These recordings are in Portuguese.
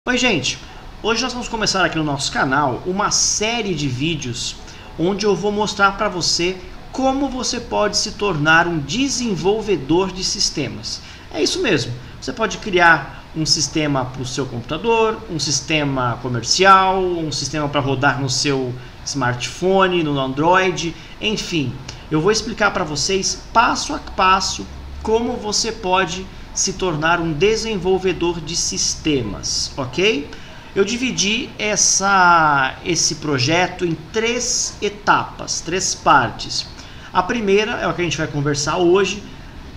Oi gente, hoje nós vamos começar aqui no nosso canal uma série de vídeos onde eu vou mostrar para você como você pode se tornar um desenvolvedor de sistemas. É isso mesmo, você pode criar um sistema para o seu computador, um sistema comercial, um sistema para rodar no seu smartphone, no Android, enfim. Eu vou explicar para vocês passo a passo como você pode se tornar um desenvolvedor de sistemas, ok? Eu dividi esse projeto em três etapas, três partes. A primeira é o que a gente vai conversar hoje,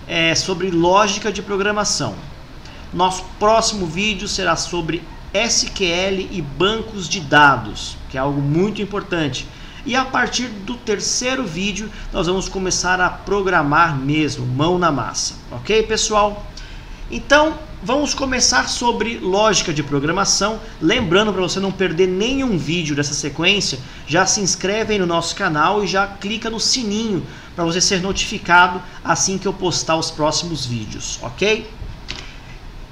é sobre lógica de programação. Nosso próximo vídeo será sobre SQL e bancos de dados, que é algo muito importante. E a partir do terceiro vídeo, nós vamos começar a programar mesmo, mão na massa, ok, pessoal? Então, vamos começar sobre lógica de programação. Lembrando, para você não perder nenhum vídeo dessa sequência, já se inscreve aí no nosso canal e já clica no sininho para você ser notificado assim que eu postar os próximos vídeos, ok?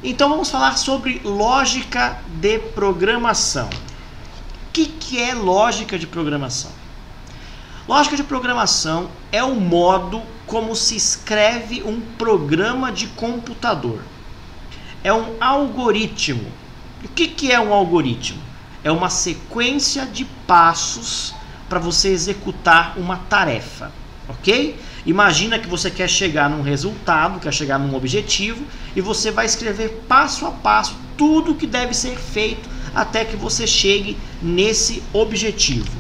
Então vamos falar sobre lógica de programação. O que é lógica de programação? Lógica de programação é o modo como se escreve um programa de computador. É um algoritmo. O que é um algoritmo? É uma sequência de passos para você executar uma tarefa, ok? Imagina que você quer chegar num resultado, quer chegar num objetivo, e você vai escrever passo a passo tudo o que deve ser feito até que você chegue nesse objetivo.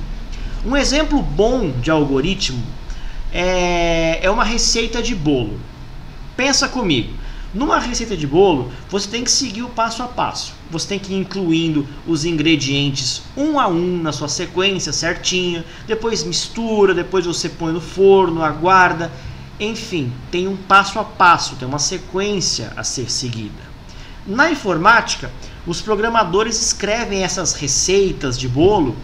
Um exemplo bom de algoritmo é uma receita de bolo. Pensa comigo. Numa receita de bolo, você tem que seguir o passo a passo. Você tem que ir incluindo os ingredientes um a um na sua sequência certinha. Depois mistura, depois você põe no forno, aguarda. Enfim, tem um passo a passo, tem uma sequência a ser seguida. Na informática, os programadores escrevem essas receitas de bolo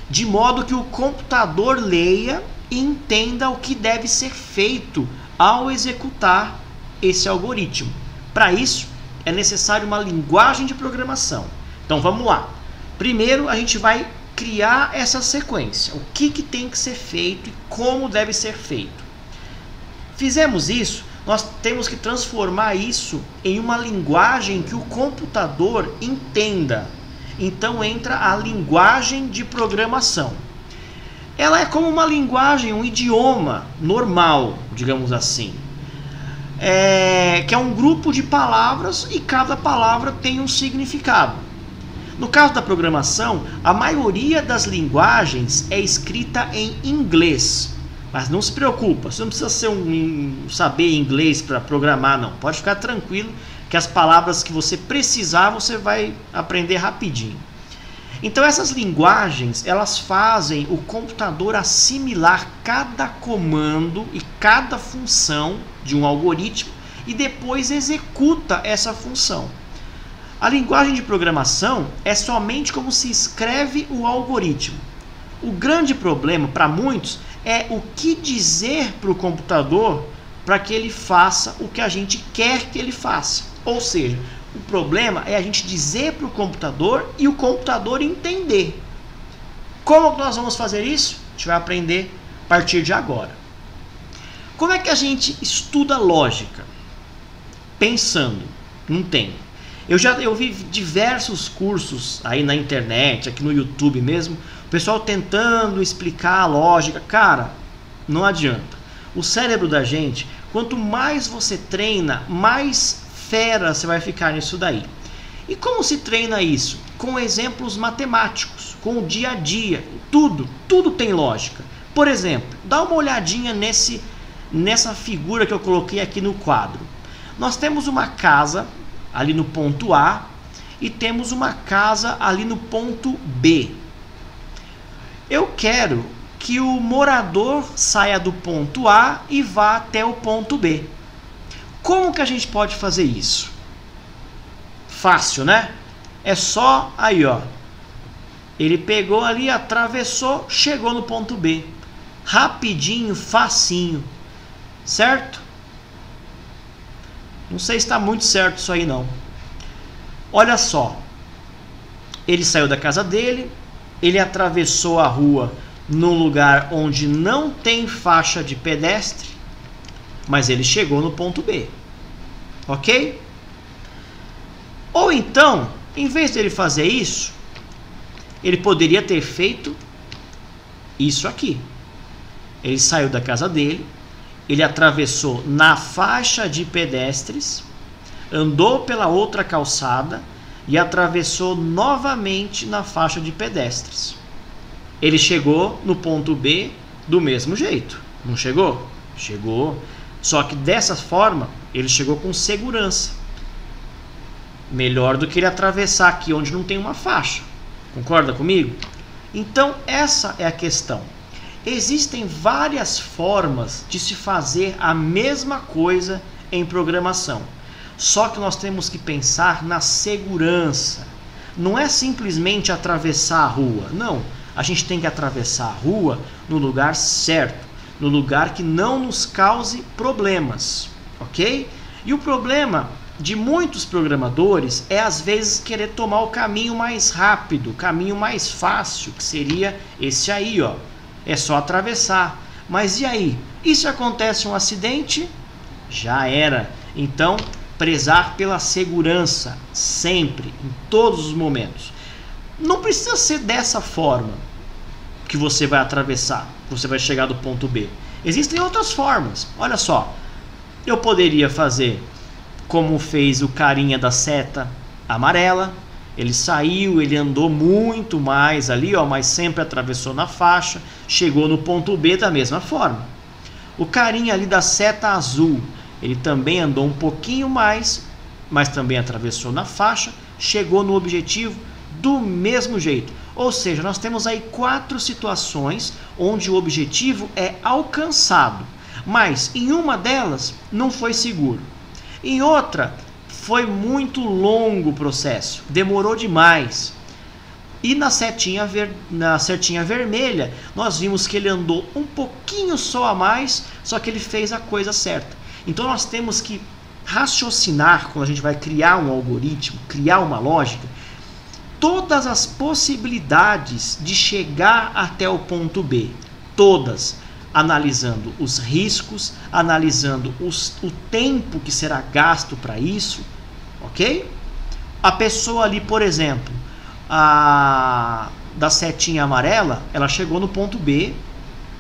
de modo que o computador leia e entenda o que deve ser feito ao executar esse algoritmo. Para isso, é necessário uma linguagem de programação. Então vamos lá. Primeiro a gente vai criar essa sequência. O que tem que ser feito e como deve ser feito. Fizemos isso, nós temos que transformar isso em uma linguagem que o computador entenda. Então entra a linguagem de programação. Ela é como uma linguagem, um idioma normal, digamos assim. Que é um grupo de palavras e cada palavra tem um significado. No caso da programação, a maioria das linguagens é escrita em inglês. Mas não se preocupa, você não precisa saber inglês para programar, não. Pode ficar tranquilo que as palavras que você precisar, você vai aprender rapidinho. Então essas linguagens, elas fazem o computador assimilar cada comando e cada função de um algoritmo e depois executa essa função. A linguagem de programação é somente como se escreve o algoritmo. O grande problema para muitos é o que dizer para o computador para que ele faça o que a gente quer que ele faça. Ou seja, o problema é a gente dizer para o computador e o computador entender. Como nós vamos fazer isso? A gente vai aprender a partir de agora. Como é que a gente estuda lógica? Pensando. Não tem. Eu vi diversos cursos aí na internet, aqui no YouTube mesmo, o pessoal tentando explicar a lógica. Cara, não adianta. O cérebro da gente, quanto mais você treina, mais fera você vai ficar nisso daí. E como se treina isso? Com exemplos matemáticos, com o dia a dia. Tudo tem lógica. Por exemplo, dá uma olhadinha nessa figura que eu coloquei aqui no quadro. Nós temos uma casa ali no ponto A e temos uma casa ali no ponto B. Eu quero que o morador saia do ponto A e vá até o ponto B. Como que a gente pode fazer isso? Fácil, né? É só aí, ó. Ele pegou ali, atravessou, chegou no ponto B. Rapidinho, facinho. Certo? Não sei se está muito certo isso aí não. Olha só. Ele saiu da casa dele, ele atravessou a rua num lugar onde não tem faixa de pedestre, mas ele chegou no ponto B. Ok? Ou então, em vez dele fazer isso, ele poderia ter feito isso aqui. Ele saiu da casa dele, ele atravessou na faixa de pedestres, andou pela outra calçada e atravessou novamente na faixa de pedestres. Ele chegou no ponto B do mesmo jeito, não chegou? Chegou, só que dessa forma ele chegou com segurança. Melhor do que ele atravessar aqui onde não tem uma faixa. Concorda comigo? Então essa é a questão. Existem várias formas de se fazer a mesma coisa em programação. Só que nós temos que pensar na segurança. Não é simplesmente atravessar a rua. Não, a gente tem que atravessar a rua no lugar certo, no lugar que não nos cause problemas, ok? E o problema de muitos programadores é às vezes querer tomar o caminho mais rápido, o caminho mais fácil, que seria esse aí, ó. É só atravessar. Mas e aí? E se acontece um acidente? Já era. Então, prezar pela segurança, sempre, em todos os momentos. Não precisa ser dessa forma que você vai atravessar, que você vai chegar do ponto B. Existem outras formas. Olha só, eu poderia fazer como fez o carinha da seta amarela. Ele saiu, ele andou muito mais ali, ó, mas sempre atravessou na faixa, chegou no ponto B da mesma forma. O carinha ali da seta azul, ele também andou um pouquinho mais, mas também atravessou na faixa, chegou no objetivo do mesmo jeito. Ou seja, nós temos aí 4 situações onde o objetivo é alcançado, mas em uma delas não foi seguro. Em outra, foi muito longo o processo, demorou demais. E na setinha vermelha, nós vimos que ele andou um pouquinho só a mais, só que ele fez a coisa certa. Então nós temos que raciocinar, quando a gente vai criar um algoritmo, criar uma lógica, todas as possibilidades de chegar até o ponto B, todas, analisando os riscos, analisando o tempo que será gasto para isso, ok? A pessoa ali, por exemplo, da setinha amarela, ela chegou no ponto B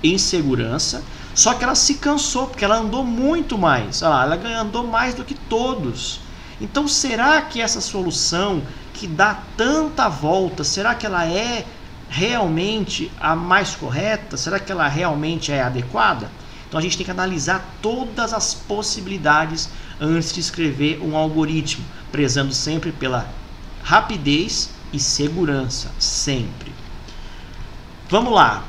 em segurança, só que ela se cansou, porque ela andou muito mais, ela andou mais do que todos. Então será que essa solução que dá tanta volta, será que ela é realmente a mais correta? Será que ela realmente é adequada? Então a gente tem que analisar todas as possibilidades antes de escrever um algoritmo, prezando sempre pela rapidez e segurança, sempre. Vamos lá.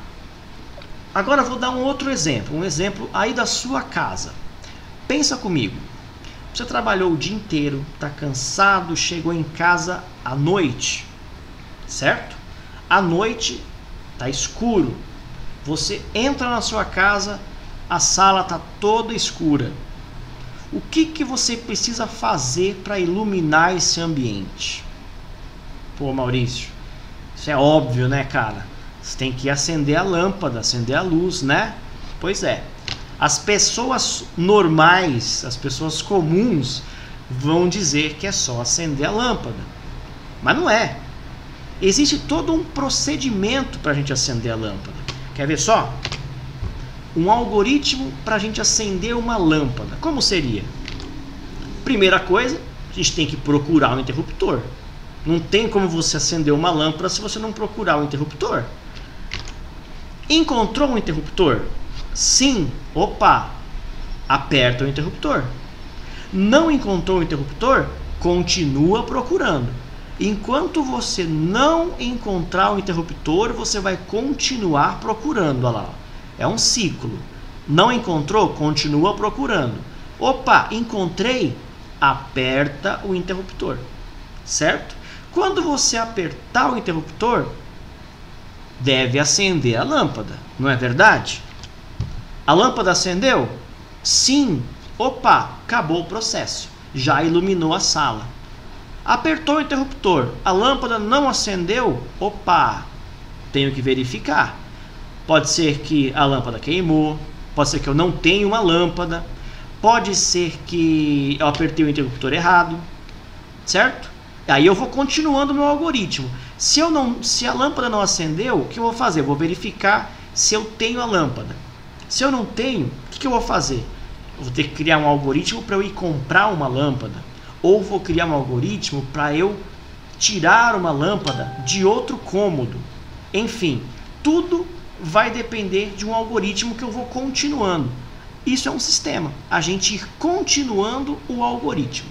Agora eu vou dar um outro exemplo, um exemplo aí da sua casa. Pensa comigo. Você trabalhou o dia inteiro, está cansado, chegou em casa à noite, certo? À noite está escuro. Você entra na sua casa, a sala está toda escura. O que você precisa fazer para iluminar esse ambiente? Pô, Maurício, isso é óbvio, né, cara? Você tem que acender a lâmpada, acender a luz, né? Pois é. As pessoas normais, as pessoas comuns, vão dizer que é só acender a lâmpada. Mas não é. Existe todo um procedimento para a gente acender a lâmpada. Quer ver só? Um algoritmo para a gente acender uma lâmpada. Como seria? Primeira coisa, a gente tem que procurar um interruptor. Não tem como você acender uma lâmpada se você não procurar um interruptor. Encontrou um interruptor? Sim, opa, aperta o interruptor. Não encontrou o interruptor? Continua procurando. Enquanto você não encontrar o interruptor, você vai continuar procurando. Olha lá, é um ciclo. Não encontrou? Continua procurando. Opa, encontrei? Aperta o interruptor. Certo? Quando você apertar o interruptor, deve acender a lâmpada. Não é verdade? A lâmpada acendeu? Sim. Opa, acabou o processo. Já iluminou a sala. Apertou o interruptor, a lâmpada não acendeu, opa, tenho que verificar. Pode ser que a lâmpada queimou, pode ser que eu não tenha uma lâmpada, pode ser que eu apertei o interruptor errado, certo? Aí eu vou continuando o meu algoritmo. Se a lâmpada não acendeu, o que eu vou fazer? Eu vou verificar se eu tenho a lâmpada. Se eu não tenho, o que eu vou fazer? Eu vou ter que criar um algoritmo para eu ir comprar uma lâmpada. Ou vou criar um algoritmo para eu tirar uma lâmpada de outro cômodo. Enfim, tudo vai depender de um algoritmo que eu vou continuando. Isso é um sistema, a gente ir continuando o algoritmo.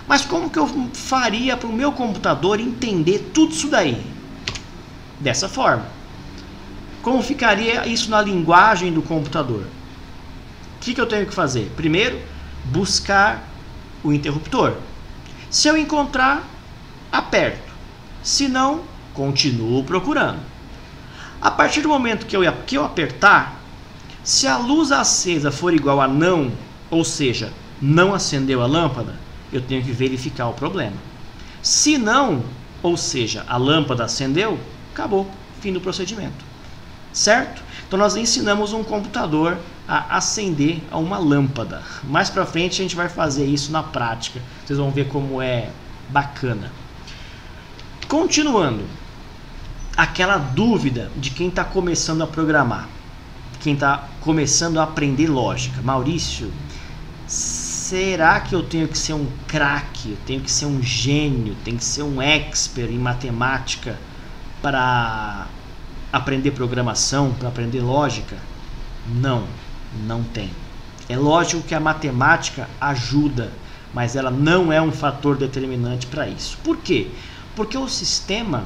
Mas como que eu faria para o meu computador entender tudo isso daí? Dessa forma. Como ficaria isso na linguagem do computador? O que eu tenho que fazer? Primeiro, buscar o interruptor. Se eu encontrar, aperto. Se não, continuo procurando. A partir do momento que eu apertar, se a luz acesa for igual a não, ou seja, não acendeu a lâmpada, eu tenho que verificar o problema. Se não, ou seja, a lâmpada acendeu, acabou, fim do procedimento. Certo? Então nós ensinamos um computador a acender a uma lâmpada. Mais para frente a gente vai fazer isso na prática. Vocês vão ver como é bacana. Continuando, aquela dúvida de quem está começando a programar, quem está começando a aprender lógica. Maurício, será que eu tenho que ser um craque, eu tenho que ser um gênio, tenho que ser um expert em matemática para aprender programação, para aprender lógica? Não, não tem. É lógico que a matemática ajuda, mas ela não é um fator determinante para isso. Por quê? Porque o sistema,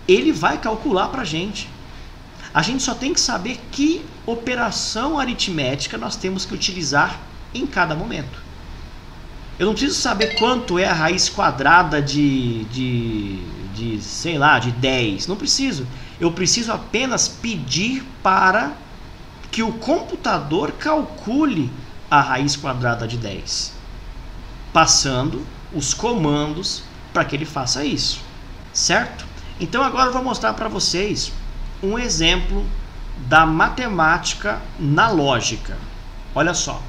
ele vai calcular para a gente. A gente só tem que saber que operação aritmética nós temos que utilizar em cada momento. Eu não preciso saber quanto é a raiz quadrada sei lá, de 10. Não preciso. Eu preciso apenas pedir para que o computador calcule a raiz quadrada de 10, passando os comandos para que ele faça isso, certo? Então agora eu vou mostrar para vocês um exemplo da matemática na lógica. Olha só.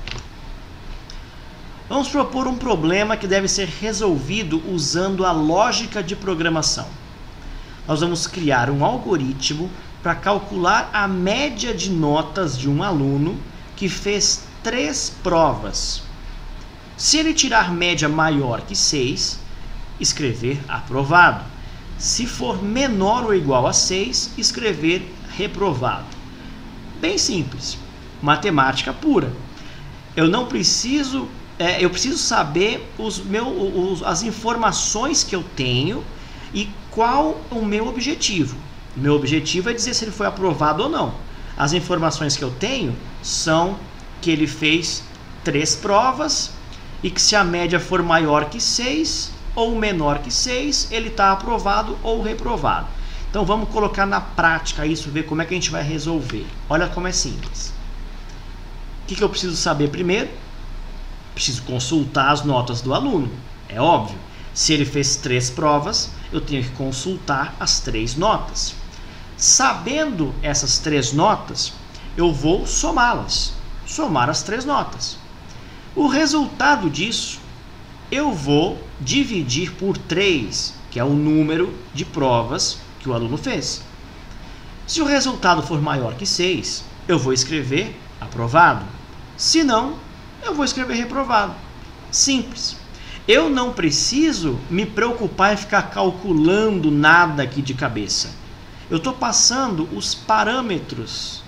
Vamos propor um problema que deve ser resolvido usando a lógica de programação. Nós vamos criar um algoritmo para calcular a média de notas de um aluno que fez 3 provas. Se ele tirar média maior que 6, escrever aprovado. Se for menor ou igual a 6, escrever reprovado. Bem simples. Matemática pura. Eu preciso saber as informações que eu tenho e qual o meu objetivo. O meu objetivo é dizer se ele foi aprovado ou não. As informações que eu tenho são que ele fez 3 provas e que se a média for maior que 6 ou menor que 6, ele está aprovado ou reprovado. Então vamos colocar na prática isso, ver como é que a gente vai resolver. Olha como é simples. O que eu preciso saber primeiro? Preciso consultar as notas do aluno, é óbvio. Se ele fez 3 provas, eu tenho que consultar as 3 notas. Sabendo essas 3 notas, eu vou somá-las, somar as 3 notas. O resultado disso, eu vou dividir por 3, que é o número de provas que o aluno fez. Se o resultado for maior que 6, eu vou escrever aprovado. Se não, eu vou escrever reprovado. Simples. Eu não preciso me preocupar em ficar calculando nada aqui de cabeça. Eu estou passando os parâmetros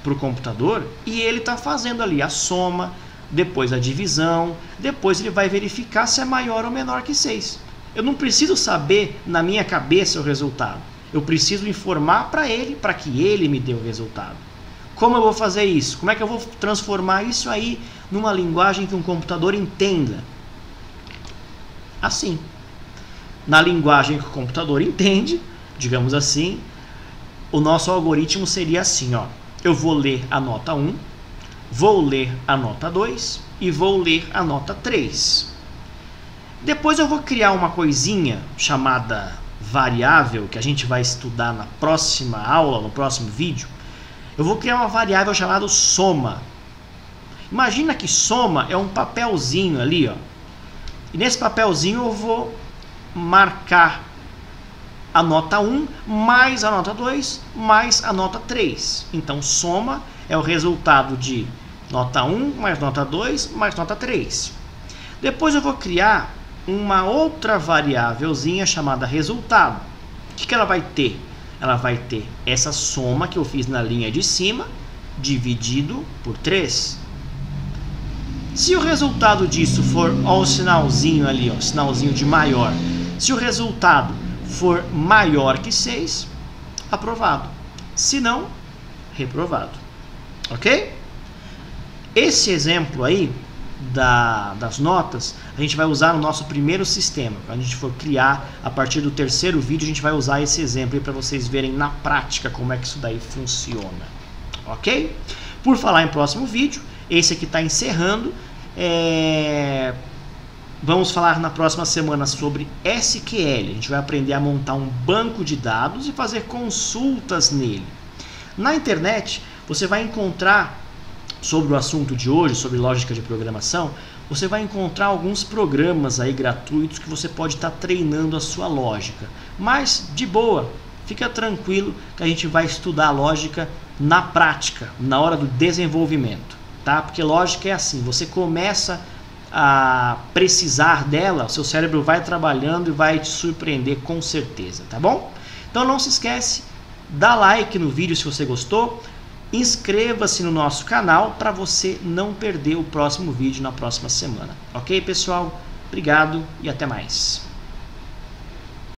para o computador e ele está fazendo ali a soma, depois a divisão, depois ele vai verificar se é maior ou menor que 6. Eu não preciso saber na minha cabeça o resultado. Eu preciso informar para ele, para que ele me dê o resultado. Como eu vou fazer isso? Como é que eu vou transformar isso aí numa linguagem que um computador entenda? Assim. Na linguagem que o computador entende, digamos assim, o nosso algoritmo seria assim, ó. Eu vou ler a nota 1, vou ler a nota 2 e vou ler a nota 3. Depois eu vou criar uma coisinha chamada variável, que a gente vai estudar na próxima aula, no próximo vídeo. Eu vou criar uma variável chamada soma. Imagina que soma é um papelzinho ali, ó. E nesse papelzinho eu vou marcar a nota 1 mais a nota 2 mais a nota 3. Então soma é o resultado de nota 1 mais nota 2 mais nota 3. Depois eu vou criar uma outra variávelzinha chamada resultado. O que ela vai ter? Ela vai ter essa soma que eu fiz na linha de cima dividido por 3. Se o resultado disso for, ó, o sinalzinho ali, ó, sinalzinho de maior. Se o resultado for maior que 6, aprovado. Se não, reprovado. Ok? Esse exemplo aí das notas, a gente vai usar no nosso primeiro sistema. Quando a gente for criar, a partir do terceiro vídeo, a gente vai usar esse exemplo aí para vocês verem na prática como é que isso daí funciona. Ok? Por falar em próximo vídeo, esse aqui está encerrando. Vamos falar na próxima semana sobre SQL. A gente vai aprender a montar um banco de dados e fazer consultas nele. Na internet, você vai encontrar, sobre o assunto de hoje, sobre lógica de programação, você vai encontrar alguns programas aí gratuitos que você pode estar treinando a sua lógica. Mas, de boa, fica tranquilo que a gente vai estudar a lógica na prática, na hora do desenvolvimento, tá? Porque lógica é assim, você começa a precisar dela, o seu cérebro vai trabalhando e vai te surpreender com certeza, tá bom? Então não se esquece, dá like no vídeo se você gostou, inscreva-se no nosso canal para você não perder o próximo vídeo na próxima semana. Ok, pessoal? Obrigado e até mais.